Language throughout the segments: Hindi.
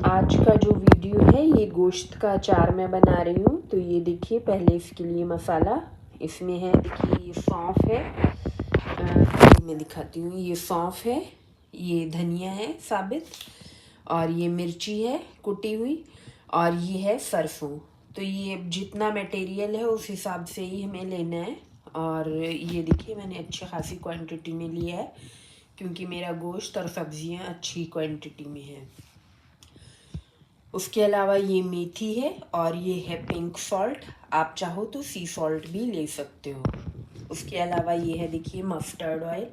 आज का जो वीडियो है ये गोश्त का अचार मैं बना रही हूँ। तो ये देखिए, पहले इसके लिए मसाला इसमें है। देखिए ये सौंफ है, मैं दिखाती हूँ। ये सौंफ है, ये धनिया है साबित, और ये मिर्ची है कुटी हुई, और ये है सरसों। तो ये जितना मटेरियल है उस हिसाब से ही हमें लेना है। और ये देखिए मैंने अच्छी खासी क्वांटिटी में लिया है क्योंकि मेरा गोश्त और सब्जियां अच्छी क्वांटिटी में है। उसके अलावा ये मेथी है और ये है पिंक सॉल्ट। आप चाहो तो सी सॉल्ट भी ले सकते हो। उसके अलावा ये है देखिए मस्टर्ड ऑयल,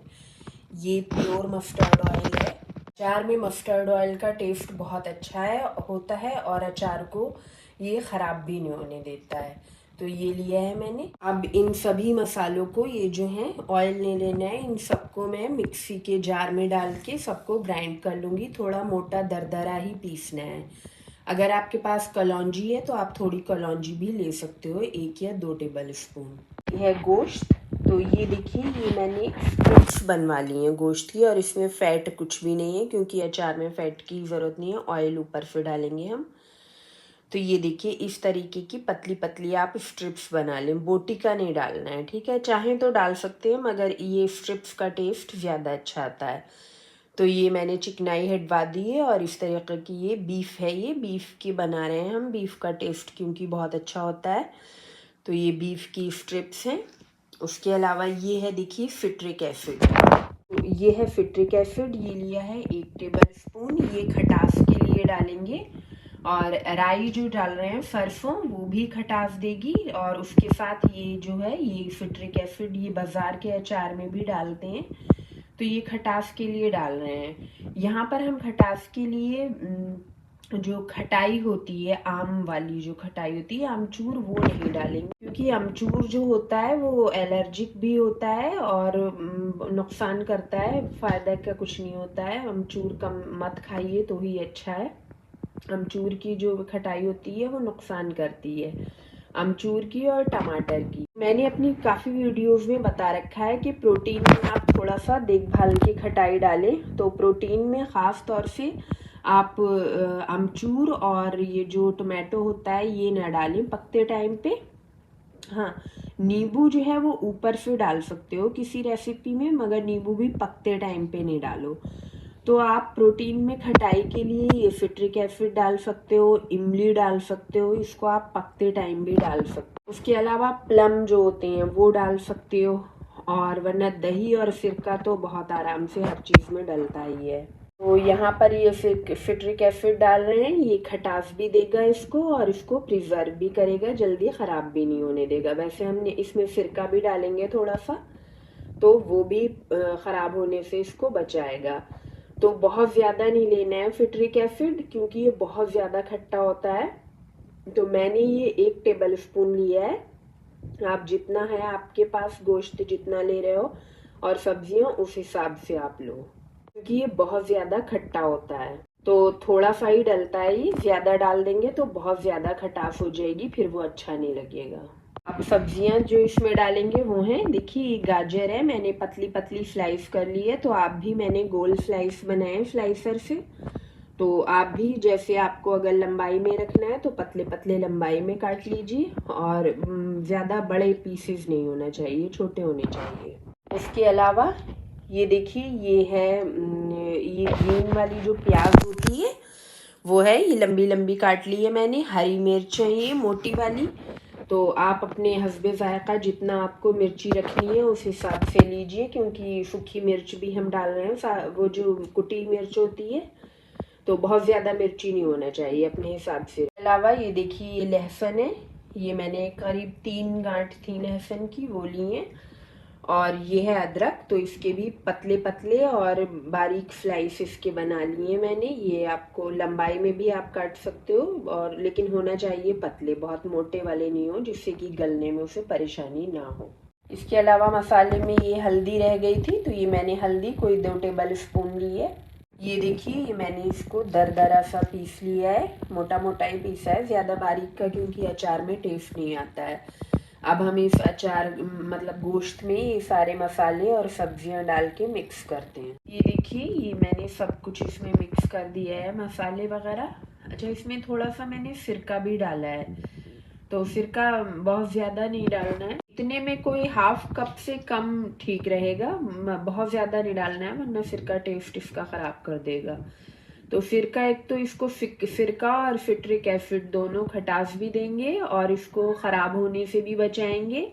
ये प्योर मस्टर्ड ऑयल है। अचार में मस्टर्ड ऑयल का टेस्ट बहुत अच्छा होता है और अचार को ये ख़राब भी नहीं होने देता है। तो ये लिया है मैंने। अब इन सभी मसालों को, ये जो है ऑयल ले लेना है, इन सबको मैं मिक्सी के जार में डाल के सबको ग्राइंड कर लूँगी। थोड़ा मोटा दरदरा ही पीसना है। अगर आपके पास कलौंजी है तो आप थोड़ी कलौंजी भी ले सकते हो, 1 या 2 टेबल स्पून। यह है गोश्त। तो ये देखिए, ये मैंने स्ट्रिप्स बनवा ली हैं गोश्त की, और इसमें फ़ैट कुछ भी नहीं है क्योंकि अचार में फ़ैट की ज़रूरत नहीं है, ऑयल ऊपर से डालेंगे हम। तो ये देखिए इस तरीके की पतली पतली आप स्ट्रिप्स बना लें। बोटी का नहीं डालना है, ठीक है? चाहें तो डाल सकते हैं, मगर ये स्ट्रिप्स का टेस्ट ज़्यादा अच्छा आता है। तो ये मैंने चिकनाई हटवा दी है, और इस तरीके की ये बीफ है, ये बीफ की बना रहे हैं हम। बीफ का टेस्ट क्योंकि बहुत अच्छा होता है। तो ये बीफ की स्ट्रिप्स हैं। उसके अलावा ये है देखिए सिट्रिक एसिड। तो ये है सिट्रिक एसिड, ये लिया है 1 टेबल स्पून। ये खटास के लिए डालेंगे। और राई जो डाल रहे हैं सरसों, वो भी खटास देगी। और उसके साथ ये जो है ये सिट्रिक एसिड, ये बाज़ार के अचार में भी डालते हैं, तो ये खटास के लिए डाल रहे हैं। यहाँ पर हम खटास के लिए जो खटाई होती है, आम वाली जो खटाई होती है, आमचूर, वो नहीं डालेंगे क्योंकि आमचूर जो होता है वो एलर्जिक भी होता है और नुकसान करता है। फ़ायदा का कुछ नहीं होता है। आमचूर कम मत खाइए तो ही अच्छा है। अमचूर की जो खटाई होती है वो नुकसान करती है, अमचूर की और टमाटर की। मैंने अपनी काफ़ी वीडियोस में बता रखा है कि प्रोटीन में आप थोड़ा सा देखभाल के खटाई डालें। तो प्रोटीन में ख़ास तौर से आप अमचूर और ये जो टमाटो होता है ये ना डालें पकते टाइम पे। हाँ, नींबू जो है वो ऊपर से डाल सकते हो किसी रेसिपी में, मगर नींबू भी पकते टाइम पे नहीं डालो। तो आप प्रोटीन में खटाई के लिए ये सिट्रिक एसिड डाल सकते हो, इमली डाल सकते हो, इसको आप पकते टाइम भी डाल सकते हो। उसके अलावा प्लम जो होते हैं वो डाल सकते हो, और वरना दही और सिरका तो बहुत आराम से हर चीज़ में डलता ही है। तो यहाँ पर ये सिट्रिक एसिड डाल रहे हैं, ये खटास भी देगा इसको और इसको प्रिजर्व भी करेगा, जल्दी ख़राब भी नहीं होने देगा। वैसे हमने इसमें सिरका भी डालेंगे थोड़ा सा, तो वो भी ख़राब होने से इसको बचाएगा। तो बहुत ज़्यादा नहीं लेना है सिट्रिक एसिड क्योंकि ये बहुत ज़्यादा खट्टा होता है। तो मैंने ये 1 टेबल स्पून लिया है। आप जितना है आपके पास गोश्त जितना ले रहे हो और सब्जियां उस हिसाब से आप लो, क्योंकि ये बहुत ज़्यादा खट्टा होता है। तो थोड़ा सा ही डलता है, ये ज़्यादा डाल देंगे तो बहुत ज़्यादा खटास हो जाएगी, फिर वो अच्छा नहीं लगेगा। अब सब्जियां जो इसमें डालेंगे वो हैं, देखिए गाजर है, मैंने पतली पतली स्लाइस कर ली है। तो आप भी, मैंने गोल स्लाइस बनाए स्लाइसर से। तो आप भी जैसे आपको अगर लंबाई में रखना है तो पतले पतले लंबाई में काट लीजिए, और ज़्यादा बड़े पीसेस नहीं होना चाहिए, छोटे होने चाहिए। इसके अलावा ये देखिए, ये है ये ग्रीन वाली जो प्याज होती है वो है, ये लंबी लंबी काट ली है मैंने। हरी मिर्च है ये मोटी वाली। तो आप अपने हस्बे ज़ायक़ा जितना आपको मिर्ची रखनी है उस हिसाब से लीजिए, क्योंकि सूखी मिर्च भी हम डाल रहे हैं, वो जो कुटी मिर्च होती है, तो बहुत ज़्यादा मिर्ची नहीं होना चाहिए, अपने हिसाब से। अलावा ये देखिए, ये लहसुन है, ये मैंने करीब 3 गांठ थी लहसुन की, वो ली हैं। और ये है अदरक, तो इसके भी पतले पतले और बारीक स्लाइस इसके बना लिए मैंने। ये आपको लंबाई में भी आप काट सकते हो, और लेकिन होना चाहिए पतले, बहुत मोटे वाले नहीं हो जिससे कि गलने में उसे परेशानी ना हो। इसके अलावा मसाले में ये हल्दी रह गई थी, तो ये मैंने हल्दी कोई 2 टेबल स्पून ली है। ये देखिए, ये मैंने इसको दरदरा सा पीस लिया है, मोटा मोटा ही पीसा है, ज़्यादा बारीक का क्योंकि अचार में टेस्ट नहीं आता है। अब हम इस अचार मतलब गोश्त में ये सारे मसाले और सब्जियां डाल के मिक्स करते हैं। ये देखिए, ये मैंने सब कुछ इसमें मिक्स कर दिया है, मसाले वगैरह। अच्छा, इसमें थोड़ा सा मैंने सिरका भी डाला है, तो सिरका बहुत ज़्यादा नहीं डालना है। इतने में कोई हाफ कप से कम ठीक रहेगा, बहुत ज़्यादा नहीं डालना है वरना सिरका टेस्ट इसका ख़राब कर देगा। तो सिरका एक तो इसको सिरका और सिट्रिक एसिड दोनों खटास भी देंगे और इसको ख़राब होने से भी बचाएंगे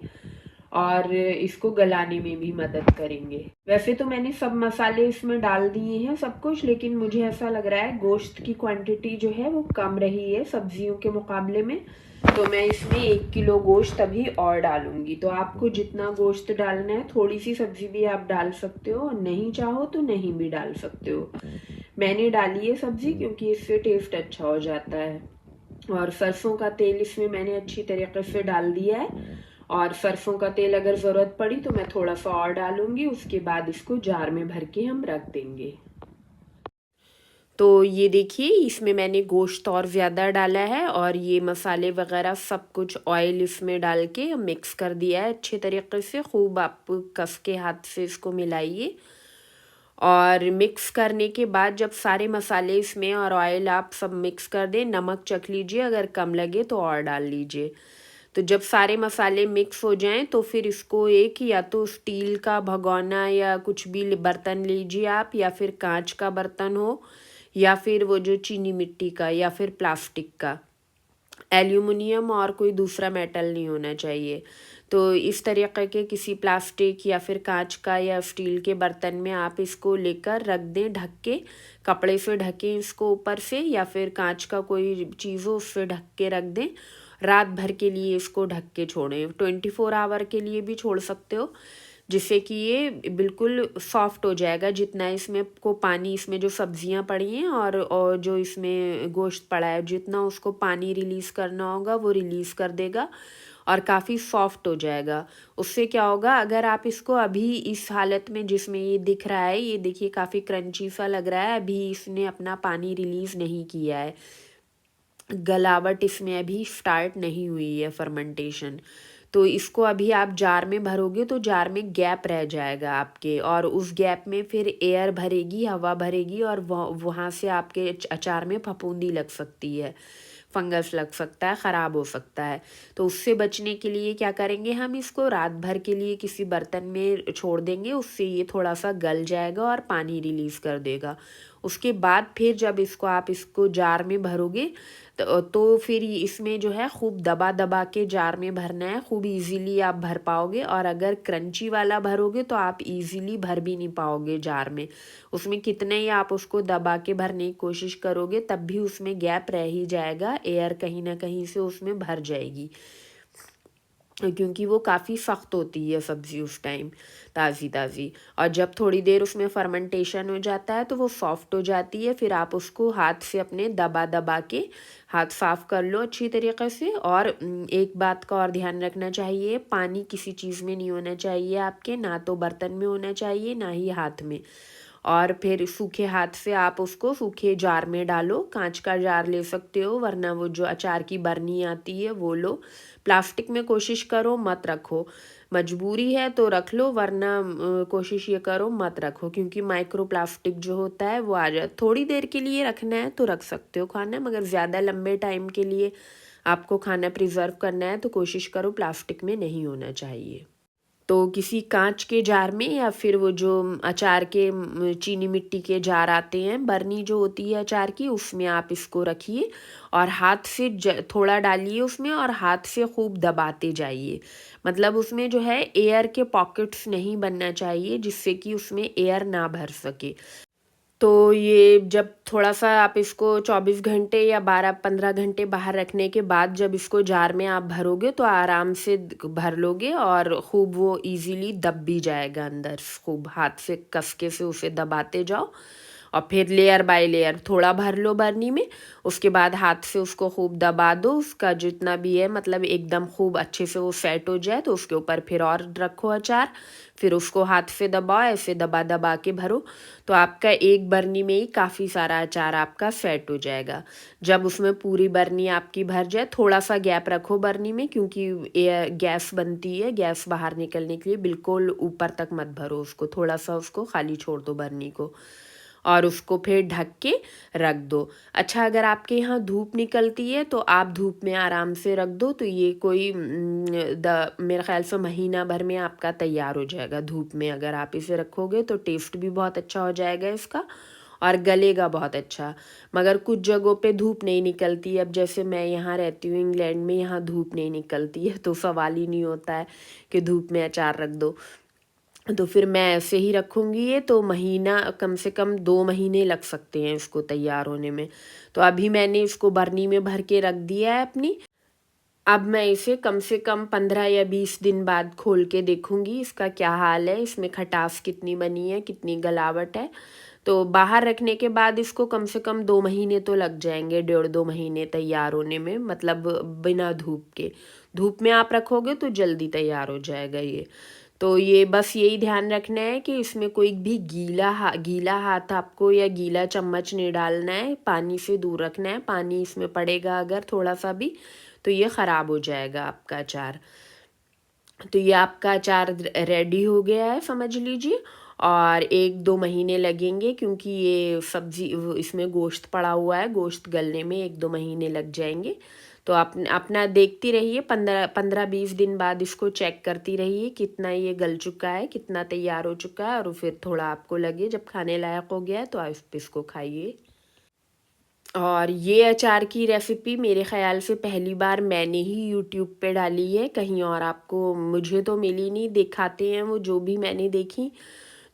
और इसको गलाने में भी मदद करेंगे। वैसे तो मैंने सब मसाले इसमें डाल दिए हैं सब कुछ, लेकिन मुझे ऐसा लग रहा है गोश्त की क्वांटिटी जो है वो कम रही है सब्जियों के मुकाबले में, तो मैं इसमें 1 किलो गोश्त अभी और डालूंगी। तो आपको जितना गोश्त डालना है, थोड़ी सी सब्जी भी आप डाल सकते हो, नहीं चाहो तो नहीं भी डाल सकते हो। मैंने डाली है सब्जी क्योंकि इससे टेस्ट अच्छा हो जाता है। और सरसों का तेल इसमें मैंने अच्छी तरीके से डाल दिया है, और सरसों का तेल अगर ज़रूरत पड़ी तो मैं थोड़ा सा और डालूंगी। उसके बाद इसको जार में भर के हम रख देंगे। तो ये देखिए, इसमें मैंने गोश्त और ज़्यादा डाला है और ये मसाले वगैरह सब कुछ ऑयल इसमें डाल के मिक्स कर दिया है अच्छे तरीके से। खूब आप कस के हाथ से इसको मिलाइए और मिक्स करने के बाद जब सारे मसाले इसमें और ऑयल आप सब मिक्स कर दें, नमक चख लीजिए, अगर कम लगे तो और डाल लीजिए। तो जब सारे मसाले मिक्स हो जाएं तो फिर इसको एक या तो स्टील का भगोना या कुछ भी बर्तन लीजिए आप, या फिर कांच का बर्तन हो, या फिर वो जो चीनी मिट्टी का, या फिर प्लास्टिक का। एल्यूमिनियम और कोई दूसरा मेटल नहीं होना चाहिए। तो इस तरीके के किसी प्लास्टिक या फिर कांच का या स्टील के बर्तन में आप इसको लेकर रख दें ढक के, कपड़े से ढकें इसको ऊपर से, या फिर कांच का कोई चीज़ हो उससे ढक के रख दें। रात भर के लिए इसको ढक के छोड़ें, 24 आवर के लिए भी छोड़ सकते हो, जिससे कि ये बिल्कुल सॉफ्ट हो जाएगा। जितना इसमें को पानी, इसमें जो सब्जियां पड़ी हैं और जो इसमें गोश्त पड़ा है, जितना उसको पानी रिलीज़ करना होगा वो रिलीज़ कर देगा और काफ़ी सॉफ्ट हो जाएगा। उससे क्या होगा, अगर आप इसको अभी इस हालत में जिसमें ये दिख रहा है, ये देखिए काफ़ी क्रंची सा लग रहा है, अभी इसने अपना पानी रिलीज़ नहीं किया है, गलावट इसमें अभी स्टार्ट नहीं हुई है, फर्मेंटेशन। तो इसको अभी आप जार में भरोगे तो जार में गैप रह जाएगा आपके, और उस गैप में फिर एयर भरेगी, हवा भरेगी, और वहाँ से आपके अचार में फफूंदी लग सकती है, फंगस लग सकता है, ख़राब हो सकता है। तो उससे बचने के लिए क्या करेंगे, हम इसको रात भर के लिए किसी बर्तन में छोड़ देंगे, उससे ये थोड़ा सा गल जाएगा और पानी रिलीज़ कर देगा। उसके बाद फिर जब इसको जार में भरोगे तो फिर इसमें जो है खूब दबा दबा के जार में भरना है, खूब इजीली आप भर पाओगे। और अगर क्रंची वाला भरोगे तो आप इजीली भर भी नहीं पाओगे जार में, उसमें कितने ही आप उसको दबा के भरने की कोशिश करोगे तब भी उसमें गैप रह ही जाएगा, एयर कहीं ना कहीं से उसमें भर जाएगी, क्योंकि वो काफ़ी सख्त होती है सब्ज़ी उस टाइम, ताज़ी ताज़ी। और जब थोड़ी देर उसमें फर्मेंटेशन हो जाता है तो वो सॉफ्ट हो जाती है, फिर आप उसको हाथ से अपने दबा दबा के हाथ साफ़ कर लो अच्छी तरीके से। और एक बात का और ध्यान रखना चाहिए, पानी किसी चीज़ में नहीं होना चाहिए आपके, ना तो बर्तन में होना चाहिए ना ही हाथ में। और फिर सूखे हाथ से आप उसको सूखे जार में डालो, कांच का जार ले सकते हो, वरना वो जो अचार की बरनी आती है वो लो। प्लास्टिक में कोशिश करो मत रखो, मजबूरी है तो रख लो, वरना कोशिश ये करो मत रखो, क्योंकि माइक्रो प्लास्टिक जो होता है वो आ जाए। थोड़ी देर के लिए रखना है तो रख सकते हो खाना, मगर ज़्यादा लंबे टाइम के लिए आपको खाना प्रिजर्व करना है तो कोशिश करो प्लास्टिक में नहीं होना चाहिए। तो किसी कांच के जार में, या फिर वो जो अचार के चीनी मिट्टी के जार आते हैं, बरनी जो होती है अचार की, उसमें आप इसको रखिए और हाथ से थोड़ा डालिए उसमें और हाथ से खूब दबाते जाइए। मतलब उसमें जो है एयर के पॉकेट्स नहीं बनना चाहिए, जिससे कि उसमें एयर ना भर सके। तो ये जब थोड़ा सा आप इसको 24 घंटे या 12-15 घंटे बाहर रखने के बाद जब इसको जार में आप भरोगे तो आराम से भर लोगे और खूब वो इजीली दब भी जाएगा अंदर। खूब हाथ से कसके से उसे दबाते जाओ और फिर लेयर बाय लेयर थोड़ा भर लो बरनी में। उसके बाद हाथ से उसको खूब दबा दो, उसका जितना भी है मतलब एकदम खूब अच्छे से वो सेट हो जाए तो उसके ऊपर फिर और रखो अचार, फिर उसको हाथ से दबाओ, ऐसे दबा दबा के भरो। तो आपका एक बरनी में ही काफ़ी सारा अचार आपका सेट हो जाएगा। जब उसमें पूरी बरनी आपकी भर जाए, थोड़ा सा गैप रखो बरनी में, क्योंकि एयर गैस बनती है, गैस बाहर निकलने के लिए बिल्कुल ऊपर तक मत भरो उसको, थोड़ा सा उसको खाली छोड़ दो बरनी को। और उसको फिर ढक के रख दो। अच्छा, अगर आपके यहाँ धूप निकलती है तो आप धूप में आराम से रख दो, तो ये कोई मेरे ख्याल से महीना भर में आपका तैयार हो जाएगा। धूप में अगर आप इसे रखोगे तो टेस्ट भी बहुत अच्छा हो जाएगा इसका और गलेगा बहुत अच्छा। मगर कुछ जगहों पे धूप नहीं निकलती। अब जैसे मैं यहाँ रहती हूँ इंग्लैंड में, यहाँ धूप नहीं निकलती है, तो सवाल ही नहीं होता है कि धूप में अचार रख दो। तो फिर मैं ऐसे ही रखूँगी ये, तो महीना कम से कम 2 महीने लग सकते हैं इसको तैयार होने में। तो अभी मैंने इसको बरनी में भर के रख दिया है अपनी। अब मैं इसे कम से कम 15 या 20 दिन बाद खोल के देखूँगी इसका क्या हाल है, इसमें खटास कितनी बनी है, कितनी गलावट है। तो बाहर रखने के बाद इसको कम से कम 2 महीने तो लग जाएंगे, 1.5-2 महीने तैयार होने में, मतलब बिना धूप के। धूप में आप रखोगे तो जल्दी तैयार हो जाएगा ये। तो ये बस यही ध्यान रखना है कि इसमें कोई भी गीला हाथ आपको या गीला चम्मच नहीं डालना है, पानी से दूर रखना है। पानी इसमें पड़ेगा अगर थोड़ा सा भी तो ये ख़राब हो जाएगा आपका अचार। तो ये आपका अचार रेडी हो गया है समझ लीजिए। और 1-2 महीने लगेंगे क्योंकि ये सब्ज़ी इसमें गोश्त पड़ा हुआ है, गोश्त गलने में 1-2 महीने लग जाएंगे। तो आप अपना देखती रहिए, 15-20 दिन बाद इसको चेक करती रहिए कितना ये गल चुका है, कितना तैयार हो चुका है। और फिर थोड़ा आपको लगे जब खाने लायक हो गया है तो आप इसको खाइए। और ये अचार की रेसिपी मेरे ख़्याल से पहली बार मैंने ही यूट्यूब पे डाली है, कहीं और आपको मुझे तो मिली नहीं। दिखाते हैं वो जो भी मैंने देखी,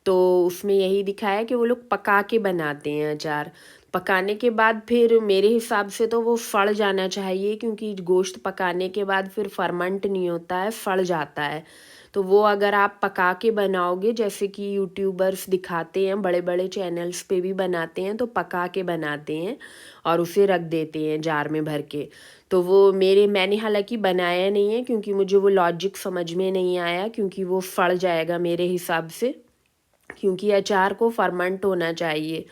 तो उसमें यही दिखाया कि वो लोग पका के बनाते हैं अचार। पकाने के बाद फिर मेरे हिसाब से तो वो सड़ जाना चाहिए, क्योंकि गोश्त पकाने के बाद फिर फर्मेंट नहीं होता है, सड़ जाता है। तो वो अगर आप पका के बनाओगे, जैसे कि यूट्यूबर्स दिखाते हैं, बड़े बड़े चैनल्स पे भी बनाते हैं, तो पका के बनाते हैं और उसे रख देते हैं जार में भर के। तो वो मैंने हालांकि बनाया नहीं है, क्योंकि मुझे वो लॉजिक समझ में नहीं आया, क्योंकि वो सड़ जाएगा मेरे हिसाब से, क्योंकि अचार को फर्मेंट होना चाहिए।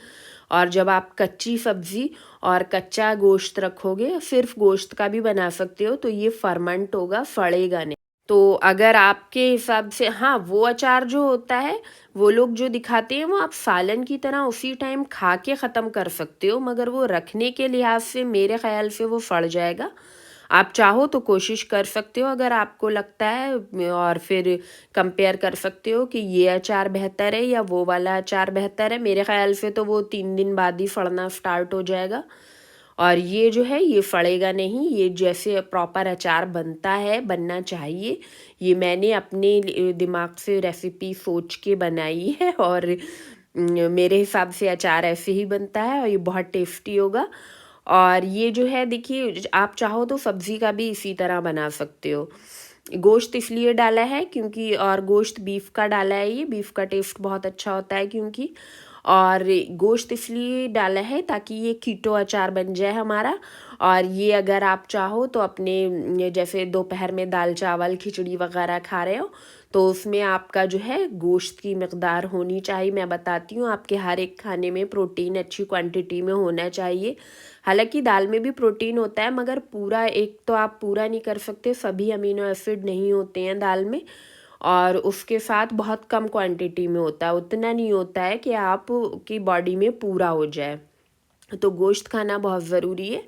और जब आप कच्ची सब्ज़ी और कच्चा गोश्त रखोगे, सिर्फ गोश्त का भी बना सकते हो, तो ये फर्मेंट होगा, सड़ेगा नहीं। तो अगर आपके हिसाब से, हाँ, वो अचार जो होता है वो लोग जो दिखाते हैं वो आप सालन की तरह उसी टाइम खा के ख़त्म कर सकते हो, मगर वो रखने के लिहाज से मेरे ख़्याल से वो सड़ जाएगा। आप चाहो तो कोशिश कर सकते हो अगर आपको लगता है, और फिर कंपेयर कर सकते हो कि ये अचार बेहतर है या वो वाला अचार बेहतर है। मेरे ख़्याल से तो वो 3 दिन बाद ही सड़ना स्टार्ट हो जाएगा, और ये जो है ये सड़ेगा नहीं। ये जैसे प्रॉपर अचार बनता है, बनना चाहिए, ये मैंने अपने दिमाग से रेसिपी सोच के बनाई है, और मेरे हिसाब से अचार ऐसे ही बनता है और ये बहुत टेस्टी होगा। और ये जो है देखिए, आप चाहो तो सब्ज़ी का भी इसी तरह बना सकते हो। गोश्त इसलिए डाला है क्योंकि, और गोश्त बीफ का डाला है, ये बीफ का टेस्ट बहुत अच्छा होता है क्योंकि, और गोश्त इसलिए डाला है ताकि ये कीटो अचार बन जाए हमारा। और ये अगर आप चाहो तो अपने जैसे दोपहर में दाल चावल खिचड़ी वगैरह खा रहे हो, तो उसमें आपका जो है गोश्त की मकदार होनी चाहिए। मैं बताती हूँ, आपके हर एक खाने में प्रोटीन अच्छी क्वांटिटी में होना चाहिए। हालांकि दाल में भी प्रोटीन होता है, मगर पूरा एक तो आप पूरा नहीं कर सकते, सभी अमीनो एसिड नहीं होते हैं दाल में, और उसके साथ बहुत कम क्वांटिटी में होता है, उतना नहीं होता है कि आप की बॉडी में पूरा हो जाए। तो गोश्त खाना बहुत ज़रूरी है,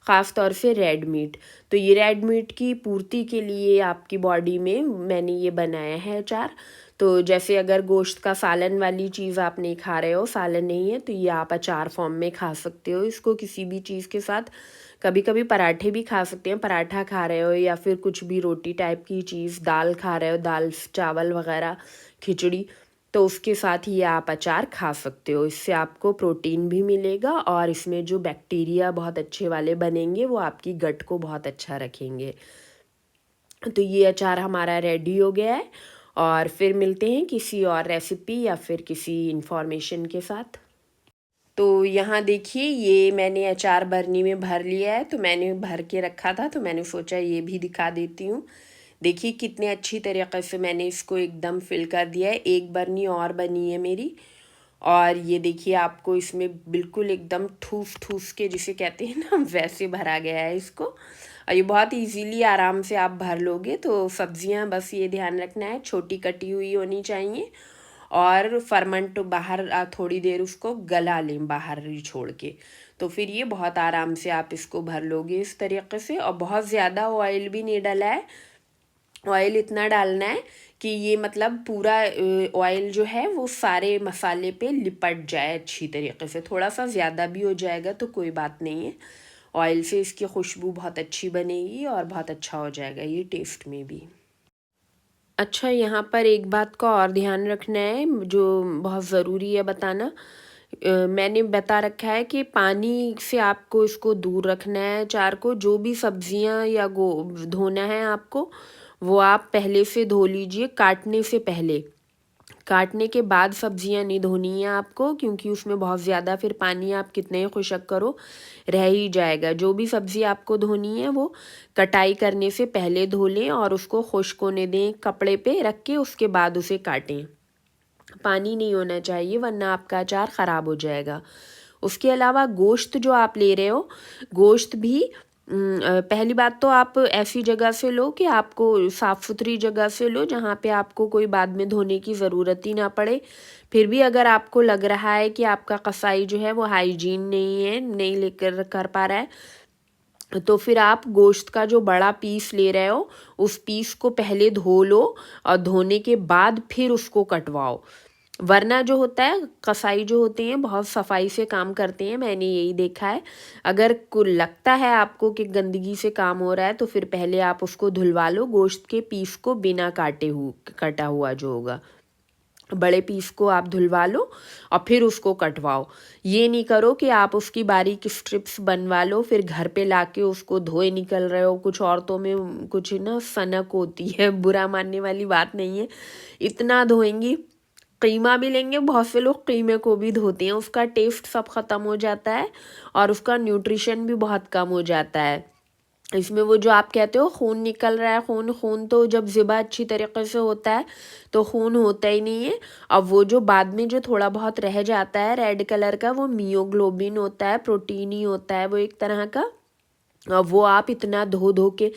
ख़ास तौर से रेड मीट। तो ये रेड मीट की पूर्ति के लिए आपकी बॉडी में मैंने ये बनाया है अचार। तो जैसे अगर गोश्त का सालन वाली चीज़ आप नहीं खा रहे हो, सालन नहीं है, तो ये आप अचार फॉर्म में खा सकते हो इसको किसी भी चीज़ के साथ। कभी कभी पराठे भी खा सकते हैं, पराठा खा रहे हो या फिर कुछ भी रोटी टाइप की चीज़, दाल खा रहे हो, दाल चावल वगैरह, खिचड़ी, तो उसके साथ ये आप अचार खा सकते हो। इससे आपको प्रोटीन भी मिलेगा, और इसमें जो बैक्टीरिया बहुत अच्छे वाले बनेंगे वो आपकी गट को बहुत अच्छा रखेंगे। तो ये अचार हमारा रेडी हो गया है, और फिर मिलते हैं किसी और रेसिपी या फिर किसी इंफॉर्मेशन के साथ। तो यहाँ देखिए, ये मैंने अचार बरनी में भर लिया है, तो मैंने भर के रखा था, तो मैंने सोचा ये भी दिखा देती हूँ। देखिए कितने अच्छी तरीके से मैंने इसको एकदम फिल कर दिया है। एक बरनी और बनी है मेरी, और ये देखिए आपको इसमें बिल्कुल एकदम ठूस ठूस के जिसे कहते हैं ना, वैसे भरा गया है इसको। और ये बहुत इजीली आराम से आप भर लोगे। तो सब्जियां बस ये ध्यान रखना है छोटी कटी हुई होनी चाहिए, और फर्मेंट बाहर थोड़ी देर उसको गला लें बाहर ही छोड़ के। तो फिर ये बहुत आराम से आप इसको भर लोगे इस तरीके से। और बहुत ज़्यादा ऑयल भी नहीं डाला है, ऑयल इतना डालना है कि ये मतलब पूरा ऑयल जो है वो सारे मसाले पे लिपट जाए अच्छी तरीके से। थोड़ा सा ज़्यादा भी हो जाएगा तो कोई बात नहीं है, ऑयल से इसकी खुशबू बहुत अच्छी बनेगी और बहुत अच्छा हो जाएगा ये टेस्ट में भी। अच्छा, यहाँ पर एक बात का और ध्यान रखना है जो बहुत ज़रूरी है बताना। मैंने बता रखा है कि पानी से आपको इसको दूर रखना है अचार को। जो भी सब्जियां या गो धोना है आपको, वो आप पहले से धो लीजिए काटने से पहले। काटने के बाद सब्जियां नहीं धोनी है आपको, क्योंकि उसमें बहुत ज़्यादा फिर पानी आप कितने ही खुशक करो रह ही जाएगा। जो भी सब्ज़ी आपको धोनी है वो कटाई करने से पहले धो लें और उसको खुश्क होने दें कपड़े पे रख के, उसके बाद उसे काटें। पानी नहीं होना चाहिए वरना आपका अचार ख़राब हो जाएगा। उसके अलावा गोश्त जो आप ले रहे हो, गोश्त भी पहली बात तो आप ऐसी जगह से लो कि आपको साफ़ सुथरी जगह से लो जहाँ पे आपको कोई बाद में धोने की ज़रूरत ही ना पड़े। फिर भी अगर आपको लग रहा है कि आपका कसाई जो है वो हाइजीन नहीं है, नहीं लेकर कर पा रहा है, तो फिर आप गोश्त का जो बड़ा पीस ले रहे हो उस पीस को पहले धो लो और धोने के बाद फिर उसको कटवाओ। वरना जो होता है कसाई जो होते हैं बहुत सफाई से काम करते हैं, मैंने यही देखा है। अगर लगता है आपको कि गंदगी से काम हो रहा है तो फिर पहले आप उसको धुलवा लो गोश्त के पीस को, बिना कटा हुआ जो होगा बड़े पीस को आप धुलवा लो और फिर उसको कटवाओ। ये नहीं करो कि आप उसकी बारीक स्ट्रिप्स बनवा लो फिर घर पे लाके उसको धोए निकल रहे हो। कुछ औरतों में कुछ ना सनक होती है, बुरा मानने वाली बात नहीं है। इतना धोएंगी, कीमा भी लेंगे, बहुत से लोग कीमे को भी धोते हैं, उसका टेस्ट सब ख़त्म हो जाता है और उसका न्यूट्रिशन भी बहुत कम हो जाता है। इसमें वो जो आप कहते हो खून निकल रहा है, खून तो जब ज़िबा अच्छी तरीके से होता है तो खून होता ही नहीं है। अब वो जो बाद में जो थोड़ा बहुत रह जाता है रेड कलर का, वो मियोग्लोबिन होता है, प्रोटीन ही होता है वो एक तरह का। और वो आप इतना धो धो के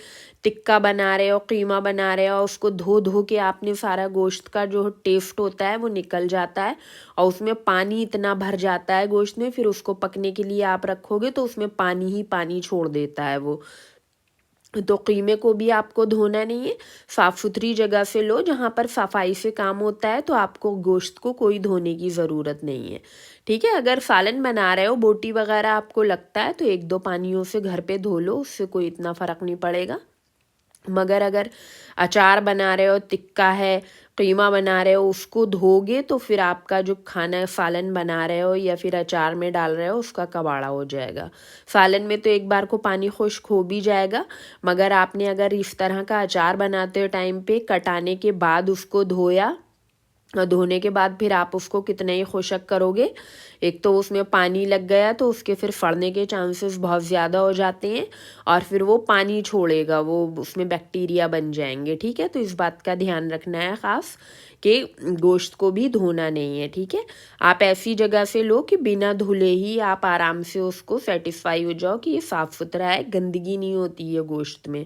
टिक्का बना रहे हो, कीमा बना रहे हो, उसको धो धो के आपने सारा गोश्त का जो टेस्ट होता है वो निकल जाता है और उसमें पानी इतना भर जाता है गोश्त में। फिर उसको पकने के लिए आप रखोगे तो उसमें पानी ही पानी छोड़ देता है वो। तो कीमे को भी आपको धोना नहीं है, साफ़ सुथरी जगह से लो जहाँ पर सफाई से काम होता है, तो आपको गोश्त को कोई धोने की ज़रूरत नहीं है। ठीक है, अगर सालन बना रहे हो, बोटी वगैरह आपको लगता है तो एक दो पानियों से घर पे धो लो, उससे कोई इतना फ़र्क नहीं पड़ेगा। मगर अगर अचार बना रहे हो, टिक्का है, कीमा बना रहे हो, उसको धोगे तो फिर आपका जो खाना सालन बना रहे हो या फिर अचार में डाल रहे हो उसका कबाड़ा हो जाएगा। सालन में तो एक बार को पानी खुश्क हो भी जाएगा, मगर आपने अगर इस तरह का अचार बनाते हो टाइम पे कटाने के बाद उसको धोया और धोने के बाद फिर आप उसको कितने ही खुशक करोगे, एक तो उसमें पानी लग गया तो उसके फिर फड़ने के चांसेस बहुत ज़्यादा हो जाते हैं और फिर वो पानी छोड़ेगा, वो उसमें बैक्टीरिया बन जाएंगे। ठीक है, तो इस बात का ध्यान रखना है ख़ास कि गोश्त को भी धोना नहीं है। ठीक है, आप ऐसी जगह से लो कि बिना धुले ही आप आराम से उसको सेटिस्फाई हो जाओ कि ये साफ़ सुथरा है, गंदगी नहीं होती है गोश्त में।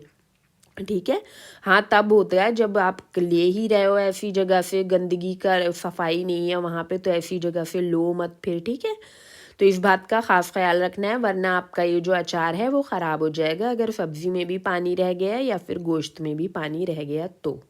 ठीक है, हाँ तब होता है जब आप ले ही रहे हो ऐसी जगह से, गंदगी का सफाई नहीं है वहाँ पे, तो ऐसी जगह से लो मत फिर। ठीक है, तो इस बात का ख़ास ख्याल रखना है, वरना आपका ये जो अचार है वो ख़राब हो जाएगा अगर सब्ज़ी में भी पानी रह गया या फिर गोश्त में भी पानी रह गया तो।